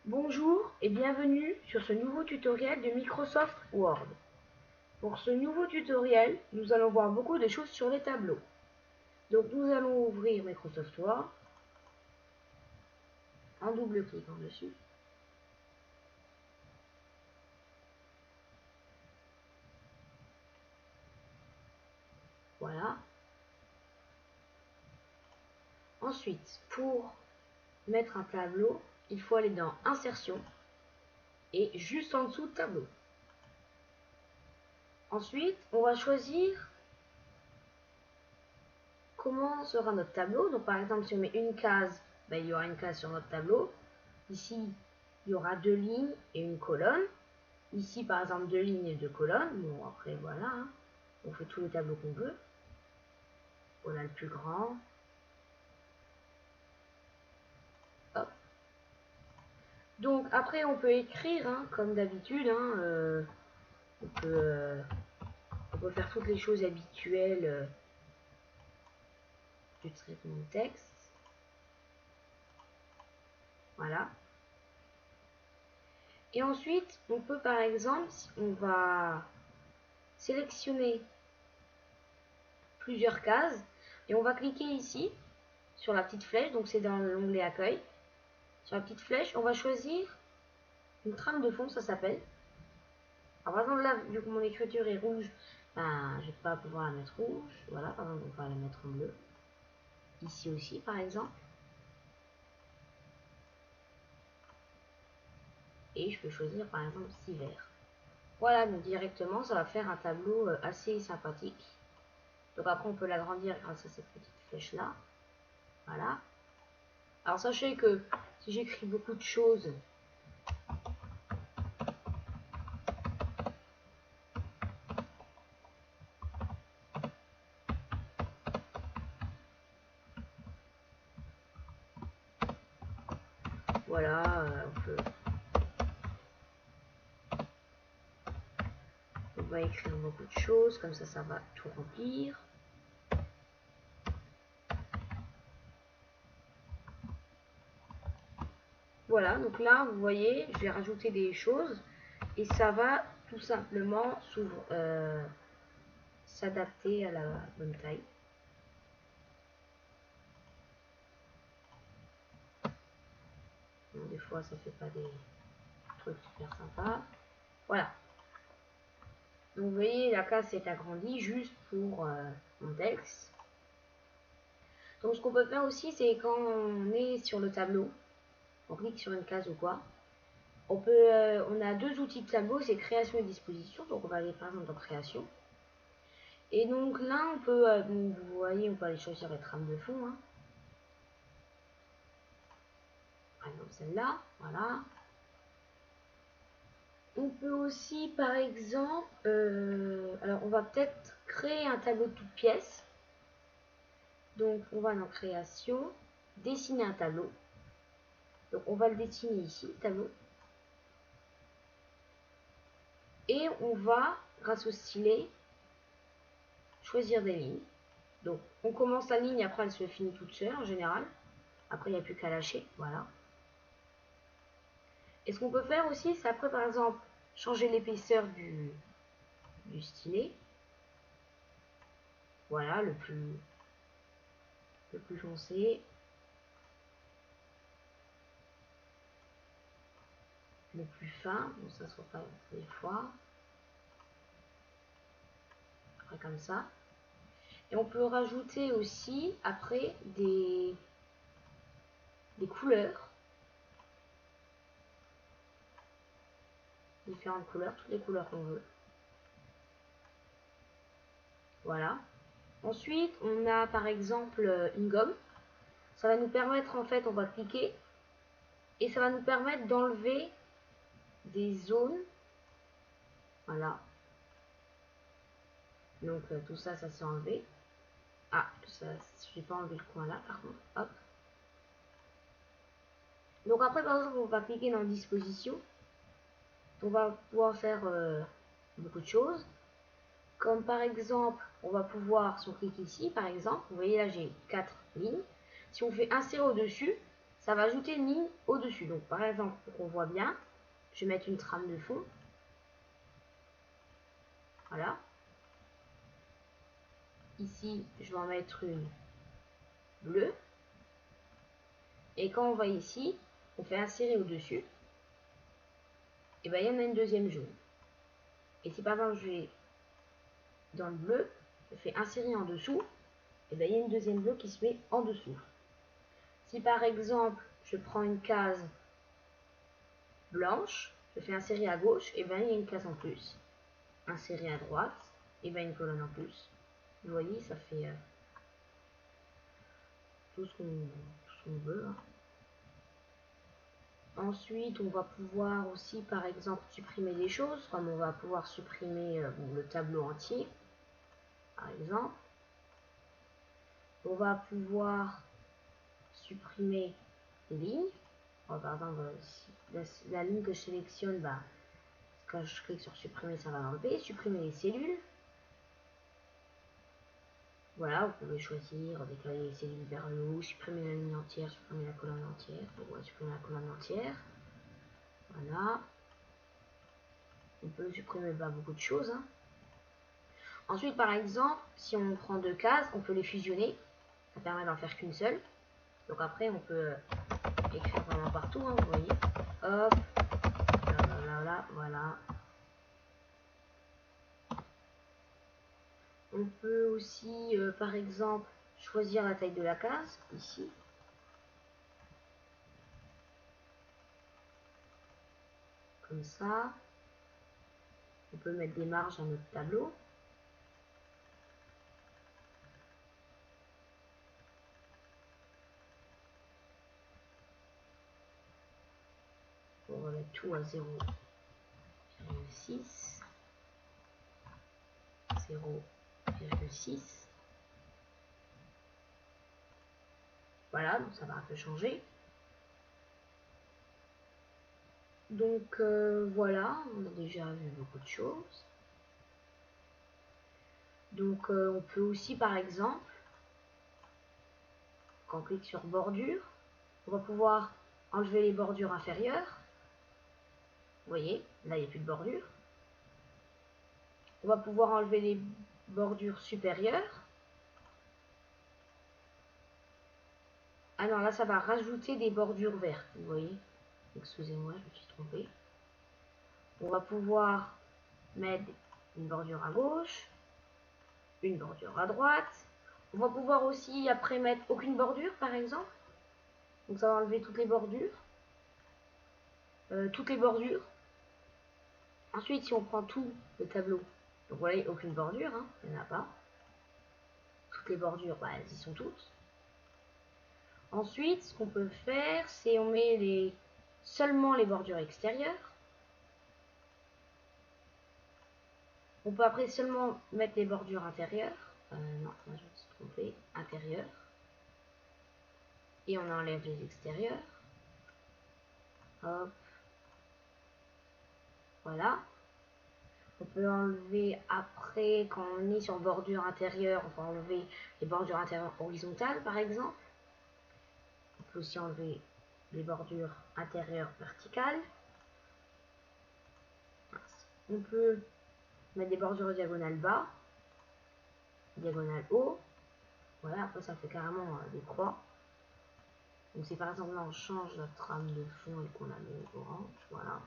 Bonjour et bienvenue sur ce nouveau tutoriel de Microsoft Word. Pour ce nouveau tutoriel, nous allons voir beaucoup de choses sur les tableaux. Donc nous allons ouvrir Microsoft Word, un double clic en dessus. Voilà. Ensuite, pour mettre un tableau, il faut aller dans Insertion et juste en dessous Tableau. Ensuite, on va choisir comment sera notre tableau. Donc par exemple, si on met une case, il y aura une case sur notre tableau. Ici, il y aura 2 lignes et une colonne. Ici, par exemple, 2 lignes et 2 colonnes. Bon, après, voilà. On fait tous les tableaux qu'on veut. Voilà le plus grand. Hop. Donc, après, on peut écrire, comme d'habitude. On peut faire toutes les choses habituelles du traitement de texte. Voilà. Et ensuite, on peut, par exemple, on va sélectionner plusieurs cases et on va cliquer ici sur la petite flèche, donc c'est dans l'onglet accueil. Sur la petite flèche, on va choisir une trame de fond, ça s'appelle. Alors par exemple là, vu que mon écriture est rouge, je vais pas pouvoir la mettre rouge. Voilà, par exemple, on va la mettre en bleu. Ici aussi, par exemple. Et je peux choisir par exemple 6 verts. Voilà, donc directement, ça va faire un tableau assez sympathique. Donc après, on peut l'agrandir grâce à cette petite flèche là. Voilà. Alors sachez que si j'écris beaucoup de choses, voilà, on va écrire beaucoup de choses, comme ça va tout remplir. Voilà, donc là, vous voyez, je vais rajouter des choses et ça va tout simplement s'adapter à la bonne taille. Bon, des fois, ça fait pas des trucs super sympas. Voilà. Donc, vous voyez, la case s'est agrandie juste pour mon texte. Donc, ce qu'on peut faire aussi, c'est quand on est sur le tableau, on clique sur une case ou quoi, on a deux outils de tableau, c'est création et disposition. Donc, on va aller par exemple dans création. Et donc là, on peut, vous voyez, on peut aller choisir les trames de fond. Par exemple celle-là, voilà. On peut aussi, par exemple, alors on va peut-être créer un tableau de toutes pièces. Donc on va dans création, dessiner un tableau. Donc on va le dessiner ici, tableau. Et on va, grâce au stylet, choisir des lignes. Donc on commence la ligne, après elle se finit toute seule en général. Après il n'y a plus qu'à lâcher, voilà. Et ce qu'on peut faire aussi, c'est après par exemple changer l'épaisseur du stylet. Voilà, le plus foncé. Le plus fin, bon ça soit pas des fois. Après comme ça. Et on peut rajouter aussi après des couleurs. Différentes couleurs, toutes les couleurs qu'on veut. Voilà. Ensuite, on a par exemple une gomme. Ça va nous permettre, en fait, on va cliquer et ça va nous permettre d'enlever des zones. Voilà. Donc tout ça, ça s'est enlevé. Ah, ça, je n'ai pas enlevé le coin là, par contre. Hop. Donc après, par exemple, on va cliquer dans disposition. On va pouvoir faire beaucoup de choses. Comme par exemple, on va pouvoir, si on clique ici, par exemple, vous voyez là, j'ai 4 lignes. Si on fait insérer au-dessus, ça va ajouter une ligne au-dessus. Donc par exemple, pour qu'on voit bien, je vais mettre une trame de fond. Voilà. Ici, je vais en mettre une bleue. Et quand on va ici, on fait insérer au-dessus. Et bien, il y en a une deuxième jaune. Et si par exemple, je vais dans le bleu, je fais insérer en dessous, et bien, il y a une deuxième bleue qui se met en dessous. Si par exemple, je prends une case blanche, je fais insérer à gauche, et bien, il y a une case en plus. Insérer à droite, et bien, une colonne en plus. Vous voyez, ça fait tout ce qu'on veut. Hein. Ensuite, on va pouvoir aussi, par exemple, supprimer des choses, comme on va pouvoir supprimer le tableau entier, par exemple. On va pouvoir supprimer les lignes. Par exemple, si la ligne que je sélectionne, bah, quand je clique sur supprimer, ça va l'enlever. Supprimer les cellules. Voilà, vous pouvez choisir, décaler les cellules vers le haut, supprimer la ligne entière, supprimer la colonne entière. On va supprimer la colonne entière. Voilà. On peut supprimer beaucoup de choses. Hein. Ensuite, par exemple, si on prend deux cases, on peut les fusionner. Ça permet d'en faire qu'une seule. Donc après, on peut écrire vraiment partout, hein, vous voyez. Hop. Voilà. On peut aussi, par exemple, choisir la taille de la case, ici. Comme ça. On peut mettre des marges à notre tableau. On va mettre tout à 0,6. 0,6. Voilà, donc ça va un peu changer. Donc voilà, on a déjà vu beaucoup de choses. Donc on peut aussi par exemple, quand on clique sur bordure, on va pouvoir enlever les bordures inférieures. Vous voyez, là il n'y a plus de bordure. On va pouvoir enlever les bordures supérieures. Ah non, là ça va rajouter des bordures vertes, vous voyez. Excusez-moi, je me suis trompée. On va pouvoir mettre une bordure à gauche, une bordure à droite. On va pouvoir aussi après mettre aucune bordure par exemple. Donc ça va enlever toutes les bordures. Ensuite, si on prend tout le tableau, donc vous voyez, aucune bordure, hein, il n'y en a pas. Toutes les bordures, bah, elles y sont toutes. Ensuite, ce qu'on peut faire, c'est on met seulement les bordures extérieures. On peut après seulement mettre les bordures intérieures. Non, je me suis trompée. Intérieures. Et on enlève les extérieures. Hop. Voilà. On peut enlever après, quand on est sur bordure intérieure, on peut enlever les bordures intérieures horizontales par exemple. On peut aussi enlever les bordures intérieures verticales. On peut mettre des bordures diagonales bas, diagonale haut. Voilà, après ça fait carrément des croix. Donc si par exemple là on change la trame de fond et qu'on la met orange, voilà.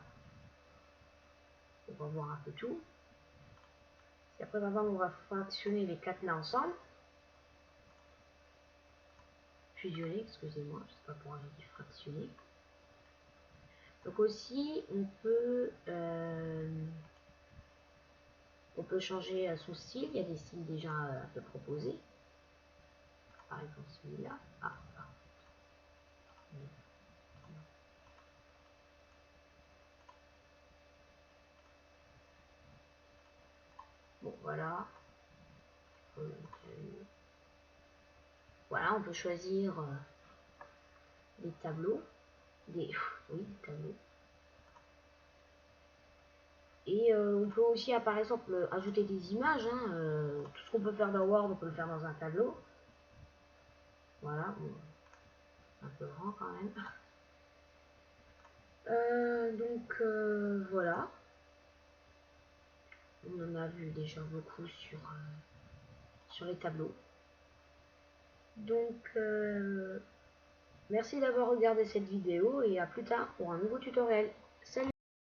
On va voir un peu tout. Et après par exemple on va fractionner les quatre là ensemble. Fusionner, excusez-moi, je sais pas pourquoi j'ai dit fractionner. Donc aussi on peut changer son style, il y a des styles déjà un peu proposés. Par exemple celui-là. Bon voilà. Voilà, on peut choisir des tableaux. Oui, des tableaux. Et on peut aussi, par exemple, ajouter des images. Hein, tout ce qu'on peut faire dans Word, on peut le faire dans un tableau. Voilà. un peu grand quand même. Donc voilà, on en a vu déjà beaucoup sur les tableaux. Donc merci d'avoir regardé cette vidéo et à plus tard pour un nouveau tutoriel. Salut!